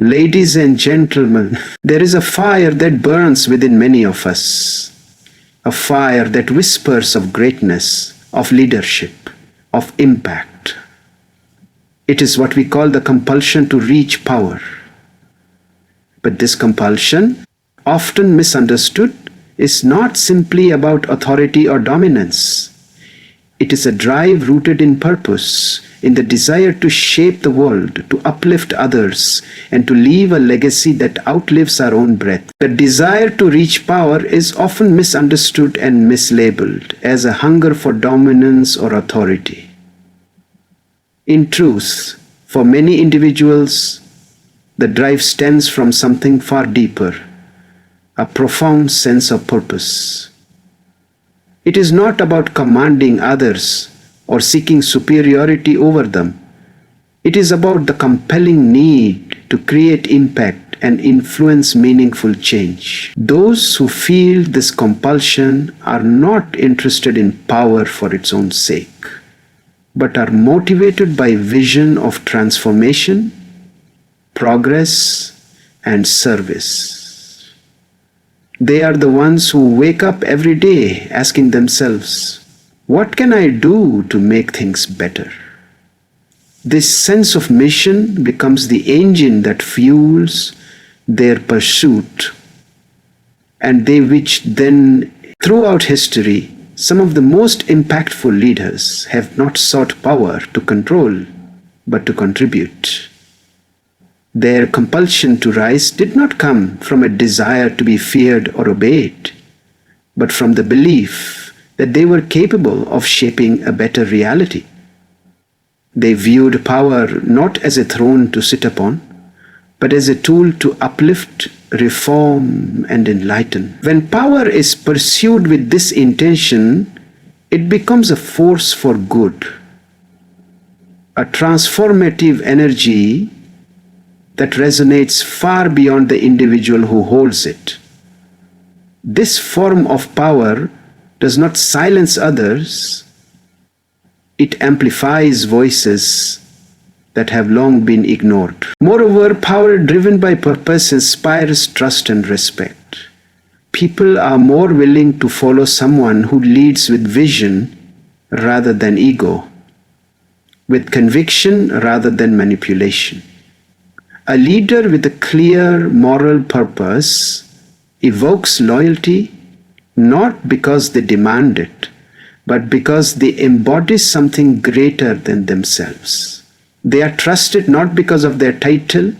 Ladies and gentlemen, there is a fire that burns within many of us. A fire that whispers of greatness, of leadership, of impact. It is what we call the compulsion to reach power. But this compulsion, often misunderstood, is not simply about authority or dominance. It is a drive rooted in purpose, in the desire to shape the world, to uplift others, and to leave a legacy that outlives our own breath. The desire to reach power is often misunderstood and mislabeled as a hunger for dominance or authority. In truth, for many individuals, the drive stems from something far deeper, a profound sense of purpose. It is not about commanding others or seeking superiority over them. It is about the compelling need to create impact and influence meaningful change. Those who feel this compulsion are not interested in power for its own sake, but are motivated by vision of transformation, progress, and service. They are the ones who wake up every day asking themselves, what can I do to make things better? This sense of mission becomes the engine that fuels their pursuit, and throughout history, some of the most impactful leaders have not sought power to control, but to contribute. Their compulsion to rise did not come from a desire to be feared or obeyed, but from the belief that they were capable of shaping a better reality. They viewed power not as a throne to sit upon, but as a tool to uplift, reform, and enlighten. When power is pursued with this intention, it becomes a force for good, a transformative energy that resonates far beyond the individual who holds it. This form of power does not silence others, it amplifies voices that have long been ignored. Moreover, power driven by purpose inspires trust and respect. People are more willing to follow someone who leads with vision rather than ego, with conviction rather than manipulation. A leader with a clear moral purpose evokes loyalty not because they demand it, but because they embody something greater than themselves. They are trusted not because of their title,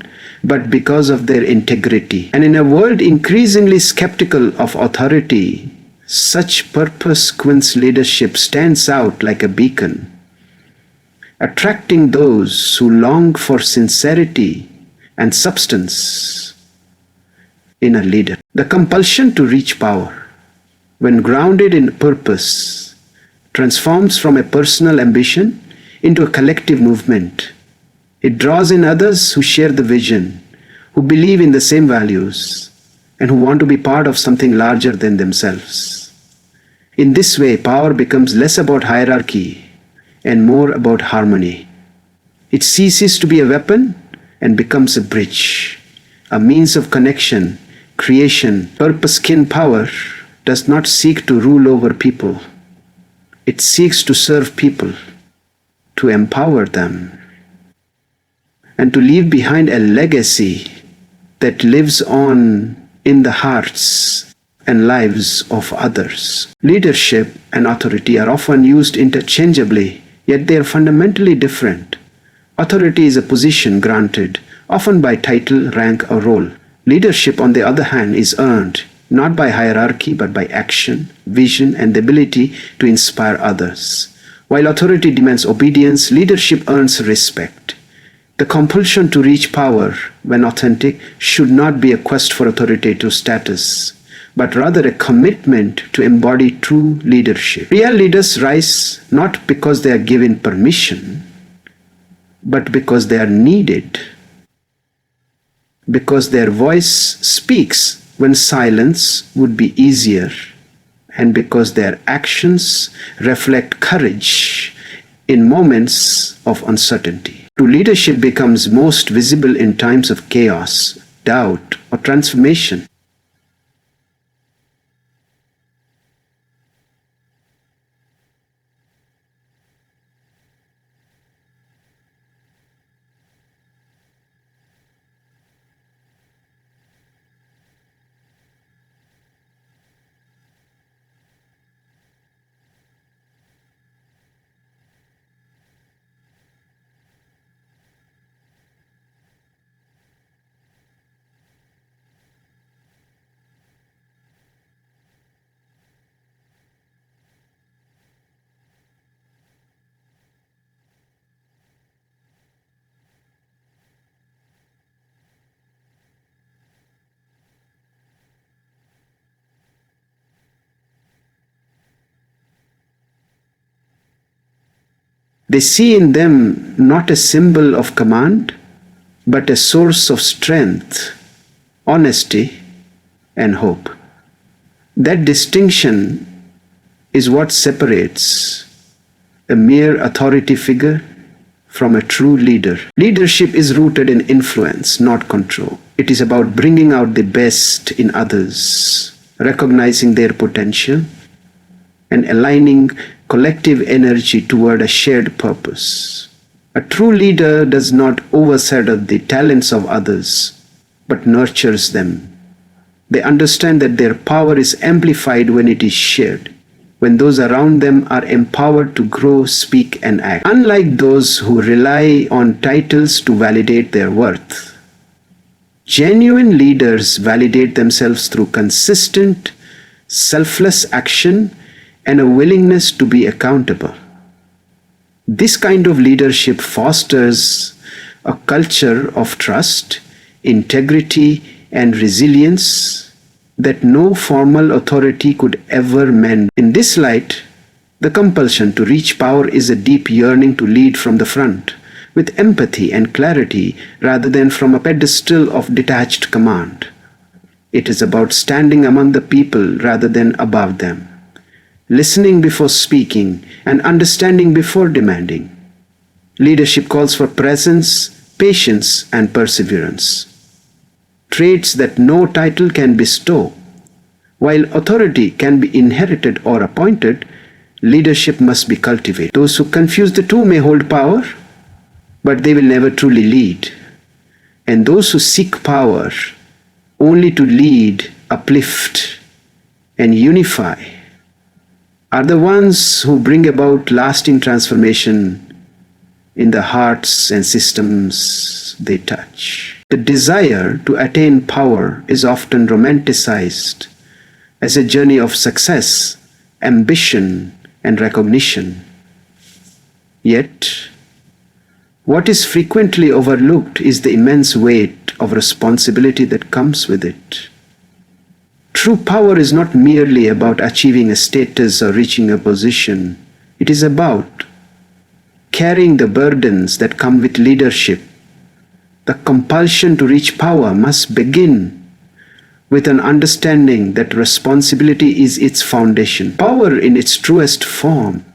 but because of their integrity. And in a world increasingly skeptical of authority, such purpose-quenched leadership stands out like a beacon, attracting those who long for sincerity and substance in a leader. The compulsion to reach power, when grounded in purpose, transforms from a personal ambition into a collective movement. It draws in others who share the vision, who believe in the same values, and who want to be part of something larger than themselves. In this way, power becomes less about hierarchy and more about harmony. It ceases to be a weapon and becomes a bridge, a means of connection, creation. Purpose-kin power does not seek to rule over people. It seeks to serve people, to empower them, and to leave behind a legacy that lives on in the hearts and lives of others. Leadership and authority are often used interchangeably, yet they are fundamentally different. Authority is a position granted, often by title, rank, or role. Leadership, on the other hand, is earned, not by hierarchy, but by action, vision, and the ability to inspire others. While authority demands obedience, leadership earns respect. The compulsion to reach power, when authentic, should not be a quest for authoritative status, but rather a commitment to embody true leadership. Real leaders rise not because they are given permission, but because they are needed, because their voice speaks when silence would be easier, and because their actions reflect courage in moments of uncertainty. True leadership becomes most visible in times of chaos, doubt, or transformation. They see in them not a symbol of command, but a source of strength, honesty, and hope. That distinction is what separates a mere authority figure from a true leader. Leadership is rooted in influence, not control. It is about bringing out the best in others, recognizing their potential, and aligning collective energy toward a shared purpose. A true leader does not overshadow the talents of others, but nurtures them. They understand that their power is amplified when it is shared, when those around them are empowered to grow, speak, and act. Unlike those who rely on titles to validate their worth, genuine leaders validate themselves through consistent, selfless action and a willingness to be accountable. This kind of leadership fosters a culture of trust, integrity, and resilience that no formal authority could ever mend. In this light, the compulsion to reach power is a deep yearning to lead from the front, with empathy and clarity rather than from a pedestal of detached command. It is about standing among the people rather than above them, listening before speaking, and understanding before demanding. Leadership calls for presence, patience, and perseverance, traits that no title can bestow. While authority can be inherited or appointed, leadership must be cultivated. Those who confuse the two may hold power, but they will never truly lead. And those who seek power only to lead, uplift, and unify are the ones who bring about lasting transformation in the hearts and systems they touch. The desire to attain power is often romanticized as a journey of success, ambition, and recognition. Yet, what is frequently overlooked is the immense weight of responsibility that comes with it. True power is not merely about achieving a status or reaching a position. It is about carrying the burdens that come with leadership. The compulsion to reach power must begin with an understanding that responsibility is its foundation. Power in its truest form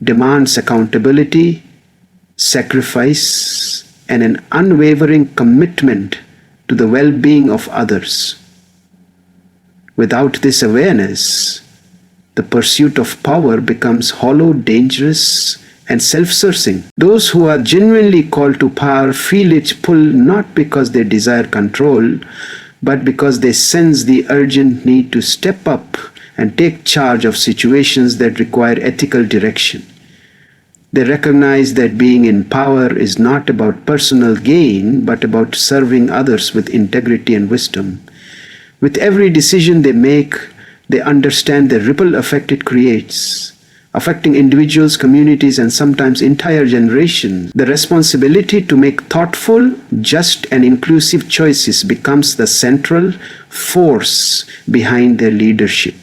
demands accountability, sacrifice, and an unwavering commitment to the well-being of others. Without this awareness, the pursuit of power becomes hollow, dangerous, and self-serving. Those who are genuinely called to power feel its pull not because they desire control, but because they sense the urgent need to step up and take charge of situations that require ethical direction. They recognize that being in power is not about personal gain, but about serving others with integrity and wisdom. With every decision they make, they understand the ripple effect it creates, affecting individuals, communities, and sometimes entire generations. The responsibility to make thoughtful, just, and inclusive choices becomes the central force behind their leadership.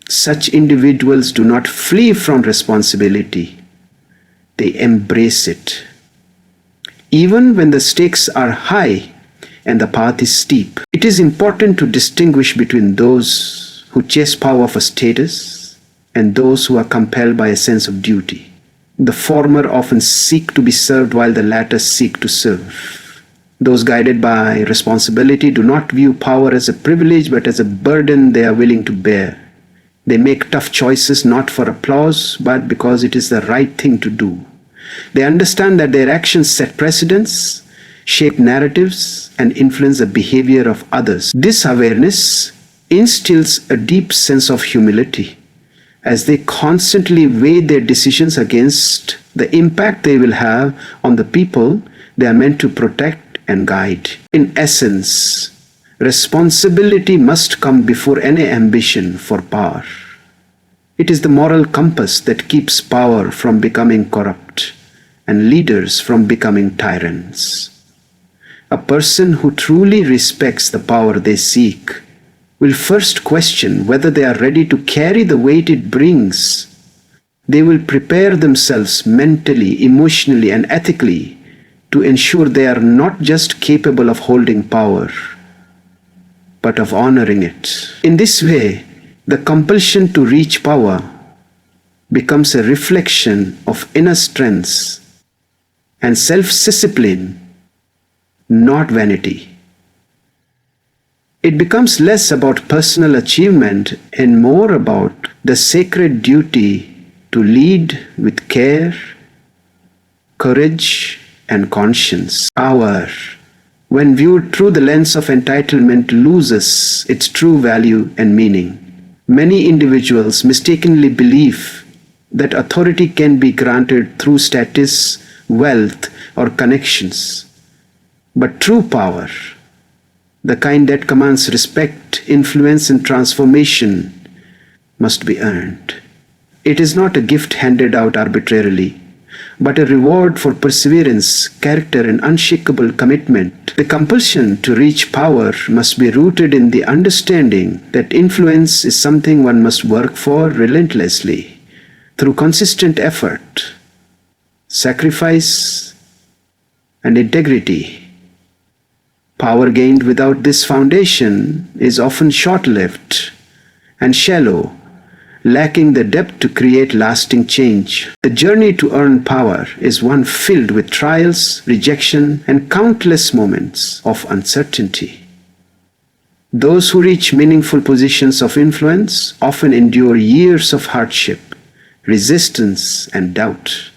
Such individuals do not flee from responsibility, they embrace it. Even when the stakes are high and the path is steep, it is important to distinguish between those who chase power for status and those who are compelled by a sense of duty. The former often seek to be served while the latter seek to serve. Those guided by responsibility do not view power as a privilege but as a burden they are willing to bear. They make tough choices not for applause but because it is the right thing to do. They understand that their actions set precedents, shape narratives, and influence the behavior of others. This awareness instills a deep sense of humility as they constantly weigh their decisions against the impact they will have on the people they are meant to protect and guide. In essence, responsibility must come before any ambition for power. It is the moral compass that keeps power from becoming corrupt and leaders from becoming tyrants. A person who truly respects the power they seek will first question whether they are ready to carry the weight it brings. They will prepare themselves mentally, emotionally, and ethically to ensure they are not just capable of holding power, but of honoring it. In this way, the compulsion to reach power becomes a reflection of inner strength and self-discipline, not vanity. It becomes less about personal achievement and more about the sacred duty to lead with care, courage, and conscience. Power, when viewed through the lens of entitlement, loses its true value and meaning. Many individuals mistakenly believe that authority can be granted through status, wealth, or connections. But true power, the kind that commands respect, influence, and transformation, must be earned. It is not a gift handed out arbitrarily, but a reward for perseverance, character, and unshakable commitment. The compulsion to reach power must be rooted in the understanding that influence is something one must work for relentlessly, through consistent effort, sacrifice, and integrity. Power gained without this foundation is often short-lived and shallow, lacking the depth to create lasting change. The journey to earn power is one filled with trials, rejection, and countless moments of uncertainty. Those who reach meaningful positions of influence often endure years of hardship, resistance, and doubt.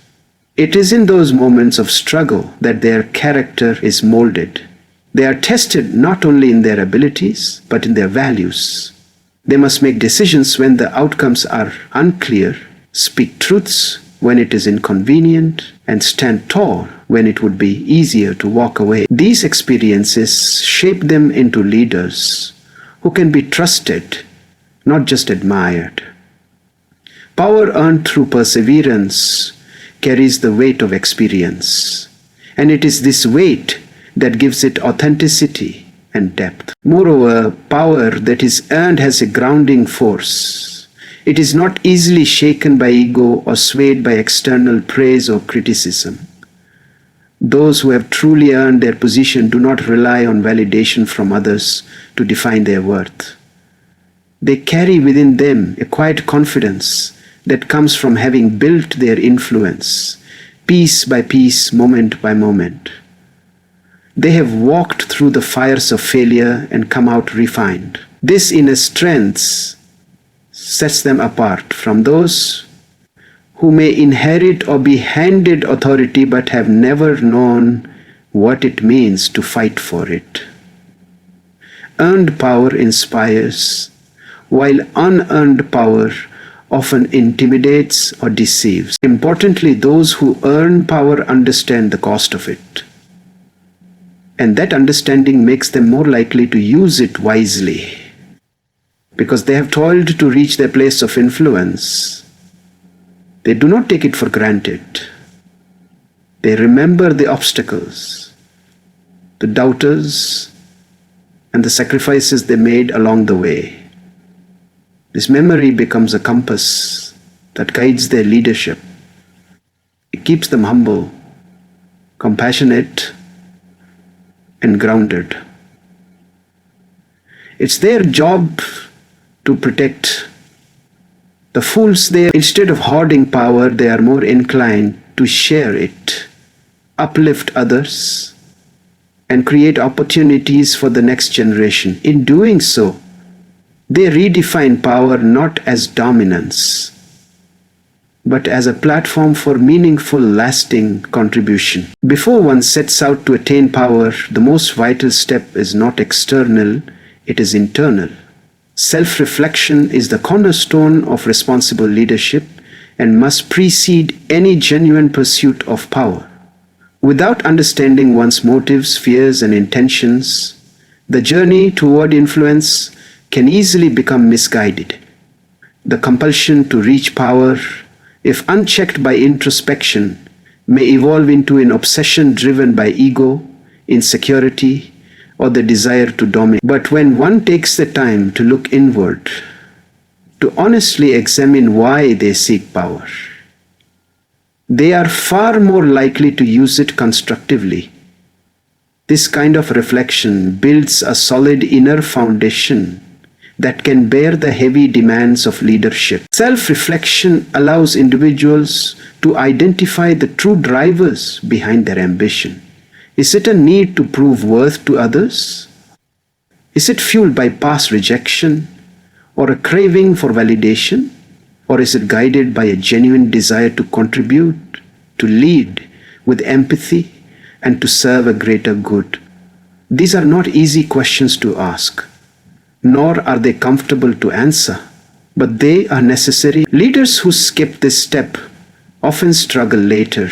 It is in those moments of struggle that their character is molded. They are tested not only in their abilities, but in their values. They must make decisions when the outcomes are unclear, speak truths when it is inconvenient, and stand tall when it would be easier to walk away. These experiences shape them into leaders who can be trusted, not just admired. Power earned through perseverance carries the weight of experience, and it is this weight that gives it authenticity and depth. Moreover, power that is earned has a grounding force. It is not easily shaken by ego or swayed by external praise or criticism. Those who have truly earned their position do not rely on validation from others to define their worth. They carry within them a quiet confidence that comes from having built their influence, piece by piece, moment by moment. They have walked through the fires of failure and come out refined. This inner strength sets them apart from those who may inherit or be handed authority but have never known what it means to fight for it. Earned power inspires, while unearned power often intimidates or deceives. Importantly, those who earn power understand the cost of it. And that understanding makes them more likely to use it wisely, because they have toiled to reach their place of influence. They do not take it for granted. They remember the obstacles, the doubters, and the sacrifices they made along the way. This memory becomes a compass that guides their leadership. It keeps them humble, compassionate, and grounded. It's their job to protect The fools, instead of hoarding power, they are more inclined to share it, uplift others, and create opportunities for the next generation. In doing so, they redefine power not as dominance, but as a platform for meaningful, lasting contribution. Before one sets out to attain power, the most vital step is not external, it is internal. Self-reflection is the cornerstone of responsible leadership and must precede any genuine pursuit of power. Without understanding one's motives, fears, and intentions, the journey toward influence can easily become misguided. The compulsion to reach power, if unchecked by introspection, may evolve into an obsession driven by ego, insecurity, or the desire to dominate. But when one takes the time to look inward, to honestly examine why they seek power, they are far more likely to use it constructively. This kind of reflection builds a solid inner foundation that can bear the heavy demands of leadership. Self-reflection allows individuals to identify the true drivers behind their ambition. Is it a need to prove worth to others? Is it fueled by past rejection or a craving for validation? Or is it guided by a genuine desire to contribute, to lead with empathy, and to serve a greater good? These are not easy questions to ask, nor are they comfortable to answer, but they are necessary. Leaders who skip this step often struggle later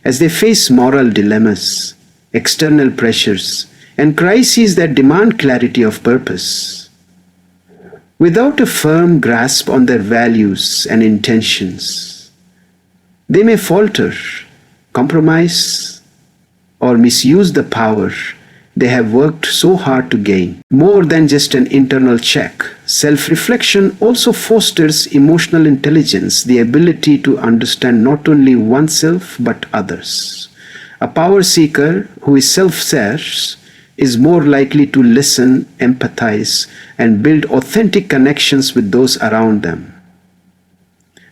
as they face moral dilemmas, external pressures, and crises that demand clarity of purpose. Without a firm grasp on their values and intentions, they may falter, compromise, or misuse the power they have worked so hard to gain. More than just an internal check, self-reflection also fosters emotional intelligence, the ability to understand not only oneself but others. A power seeker who is self-serious is more likely to listen, empathize, and build authentic connections with those around them.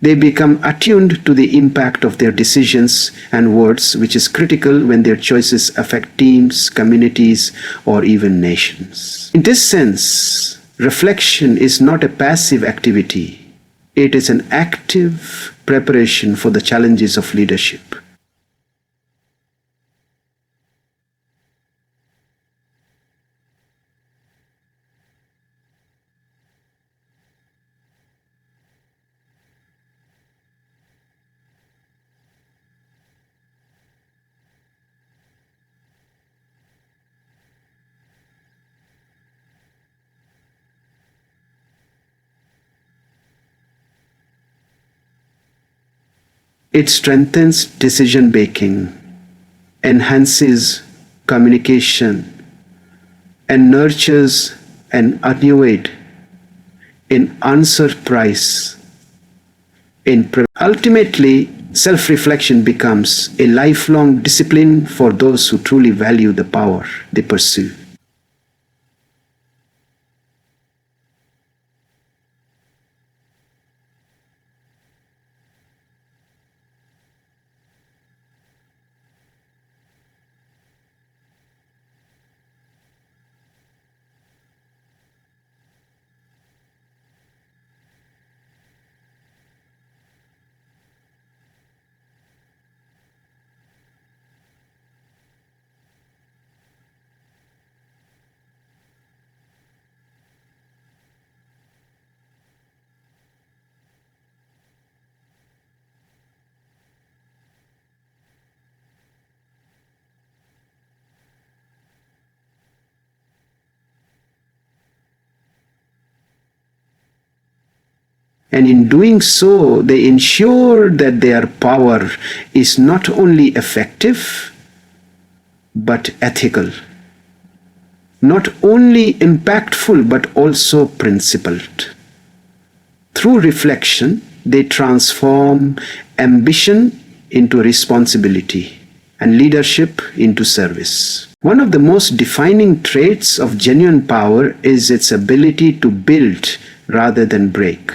They become attuned to the impact of their decisions and words, which is critical when their choices affect teams, communities, or even nations. In this sense, reflection is not a passive activity. It is an active preparation for the challenges of leadership. It strengthens decision-making, enhances communication, and nurtures an unwavering unsurprise. Ultimately, self-reflection becomes a lifelong discipline for those who truly value the power they pursue. And in doing so, they ensure that their power is not only effective, but ethical. Not only impactful, but also principled. Through reflection, they transform ambition into responsibility and leadership into service. One of the most defining traits of genuine power is its ability to build rather than break.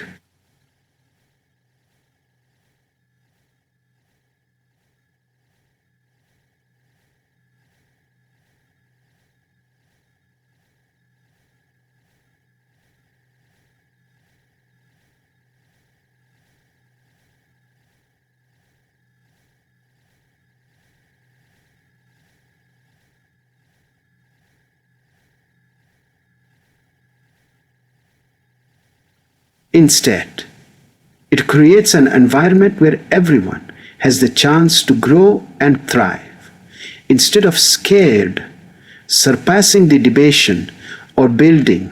Instead, it creates an environment where everyone has the chance to grow and thrive. Instead of scared, surpassing the debation, or building,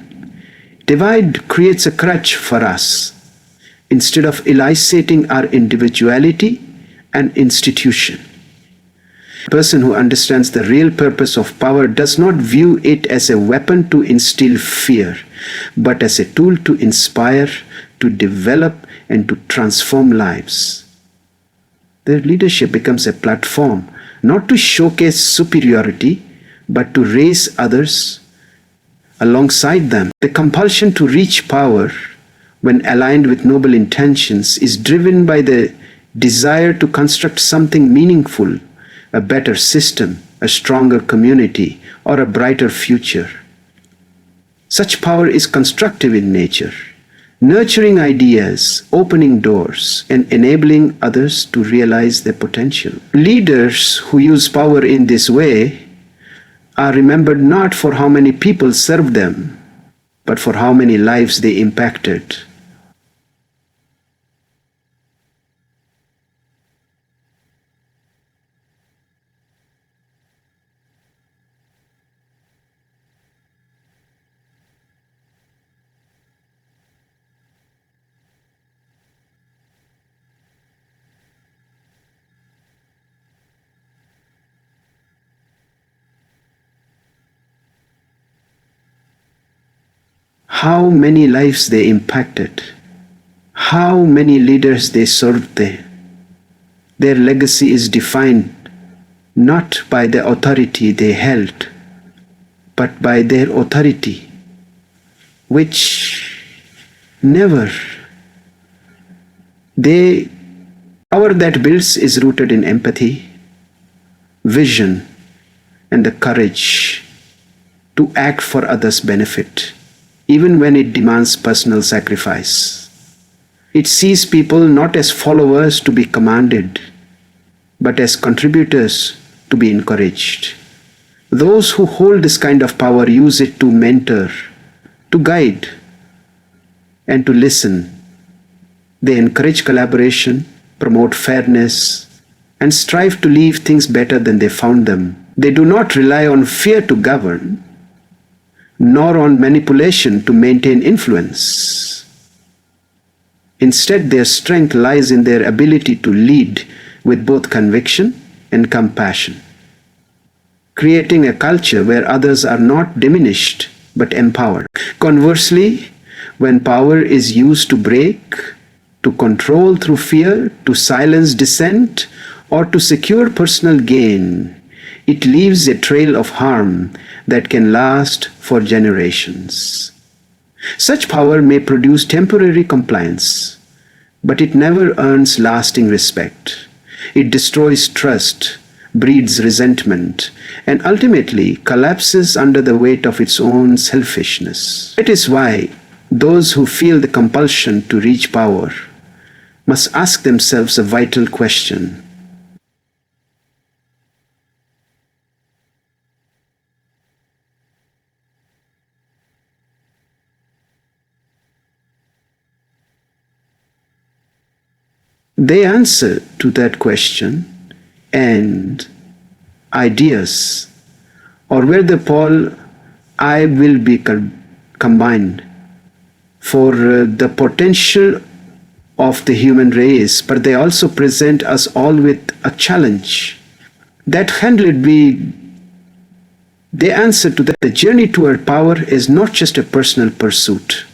divide creates a crutch for us. Instead of eliciting our individuality and institution. A person who understands the real purpose of power does not view it as a weapon to instill fear, but as a tool to inspire, to develop, and to transform lives. Their leadership becomes a platform not to showcase superiority, but to raise others alongside them. The compulsion to reach power, when aligned with noble intentions, is driven by the desire to construct something meaningful, a better system, a stronger community, or a brighter future. Such power is constructive in nature, nurturing ideas, opening doors, and enabling others to realize their potential. Leaders who use power in this way are remembered not for how many people served them, but for how many lives they impacted. How many lives they impacted, how many leaders they served there. Their legacy is defined not by the authority they held, but by their authority, which never. Power that builds is rooted in empathy, vision, and the courage to act for others' benefit, even when it demands personal sacrifice. It sees people not as followers to be commanded, but as contributors to be encouraged. Those who hold this kind of power use it to mentor, to guide, and to listen. They encourage collaboration, promote fairness, and strive to leave things better than they found them. They do not rely on fear to govern, nor on manipulation to maintain influence. Instead, their strength lies in their ability to lead with both conviction and compassion, creating a culture where others are not diminished but empowered. Conversely, when power is used to break, to control through fear, to silence dissent, or to secure personal gain, it leaves a trail of harm that can last for generations. Such power may produce temporary compliance, but it never earns lasting respect. It destroys trust, breeds resentment, and ultimately collapses under the weight of its own selfishness. It is why those who feel the compulsion to reach power must ask themselves a vital question. They answer to that question and ideas, or where the Paul I will be combined for the potential of the human race, but they also present us all with a challenge. That handled be they answer to that the journey toward power is not just a personal pursuit.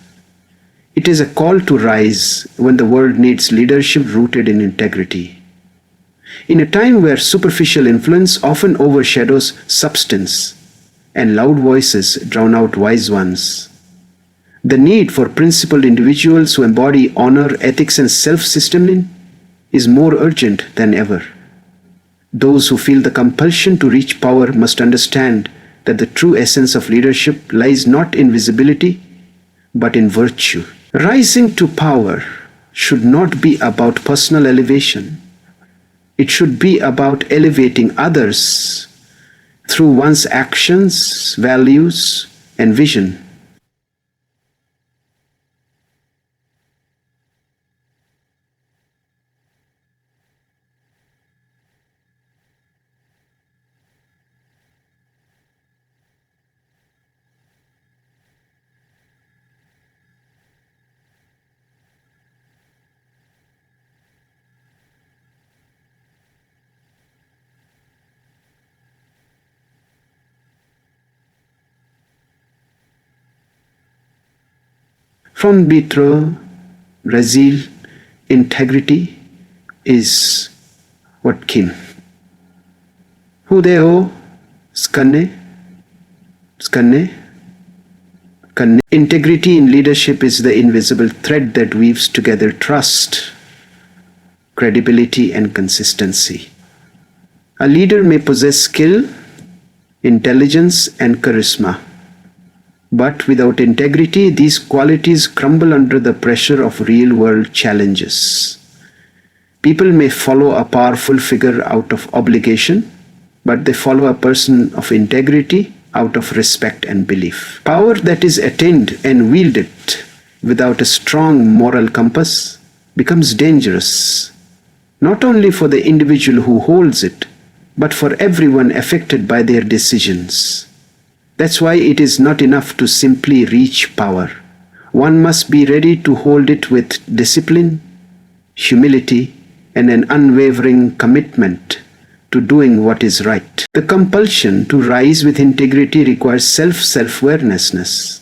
It is a call to rise when the world needs leadership rooted in integrity. In a time where superficial influence often overshadows substance and loud voices drown out wise ones, the need for principled individuals who embody honor, ethics, and self-discipline is more urgent than ever. Those who feel the compulsion to reach power must understand that the true essence of leadership lies not in visibility, but in virtue. Rising to power should not be about personal elevation. It should be about elevating others through one's actions, values, and vision. From vitro, Brazil, integrity is what Kim. Hudeo, Skanne, Skanne, Kanne. Integrity in leadership is the invisible thread that weaves together trust, credibility, and consistency. A leader may possess skill, intelligence, and charisma, but without integrity, these qualities crumble under the pressure of real-world challenges. People may follow a powerful figure out of obligation, but they follow a person of integrity out of respect and belief. Power that is attained and wielded without a strong moral compass becomes dangerous, not only for the individual who holds it, but for everyone affected by their decisions. That's why it is not enough to simply reach power. One must be ready to hold it with discipline, humility, and an unwavering commitment to doing what is right. The compulsion to rise with integrity requires self-awareness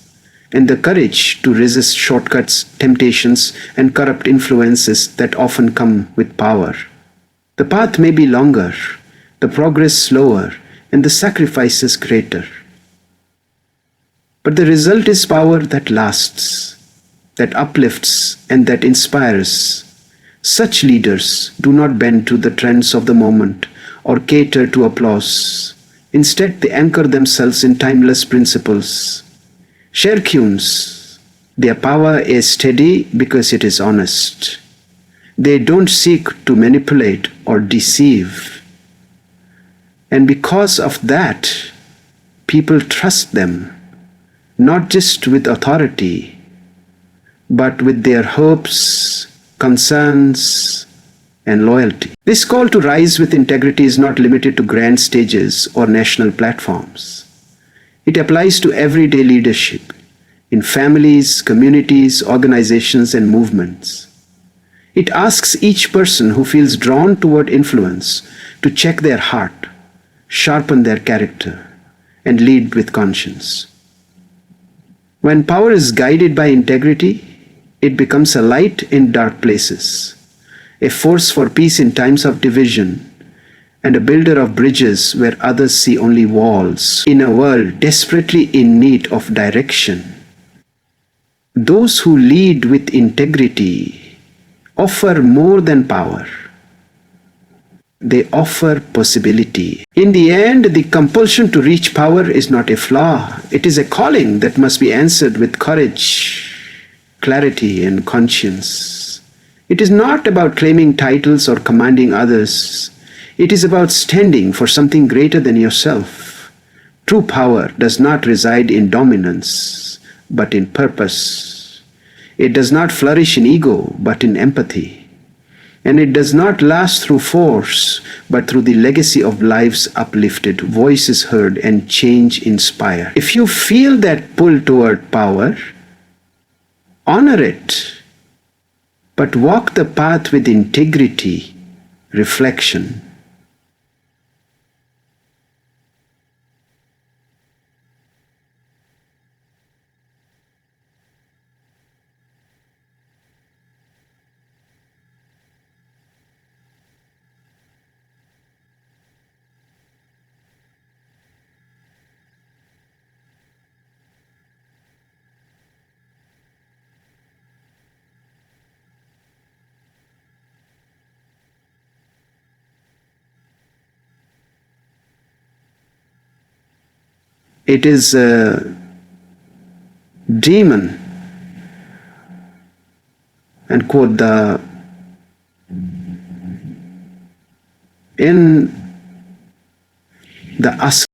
and the courage to resist shortcuts, temptations, and corrupt influences that often come with power. The path may be longer, the progress slower, and the sacrifices greater. But the result is power that lasts, that uplifts, and that inspires. Such leaders do not bend to the trends of the moment or cater to applause. Instead, they anchor themselves in timeless principles. Sherkunes, their power is steady because it is honest. They don't seek to manipulate or deceive. And because of that, people trust them, not just with authority, but with their hopes, concerns, and loyalty. This call to rise with integrity is not limited to grand stages or national platforms. It applies to everyday leadership in families, communities, organizations, and movements. It asks each person who feels drawn toward influence to check their heart, sharpen their character, and lead with conscience. When power is guided by integrity, it becomes a light in dark places, a force for peace in times of division, and a builder of bridges where others see only walls. In a world desperately in need of direction, those who lead with integrity offer more than power. They offer possibility. In the end, the compulsion to reach power is not a flaw. It is a calling that must be answered with courage, clarity, and conscience. It is not about claiming titles or commanding others. It is about standing for something greater than yourself. True power does not reside in dominance, but in purpose. It does not flourish in ego, but in empathy. And it does not last through force, but through the legacy of lives uplifted, voices heard, and change inspired. If you feel that pull toward power, honor it, but walk the path with integrity, reflection, it is a demon, and quote in the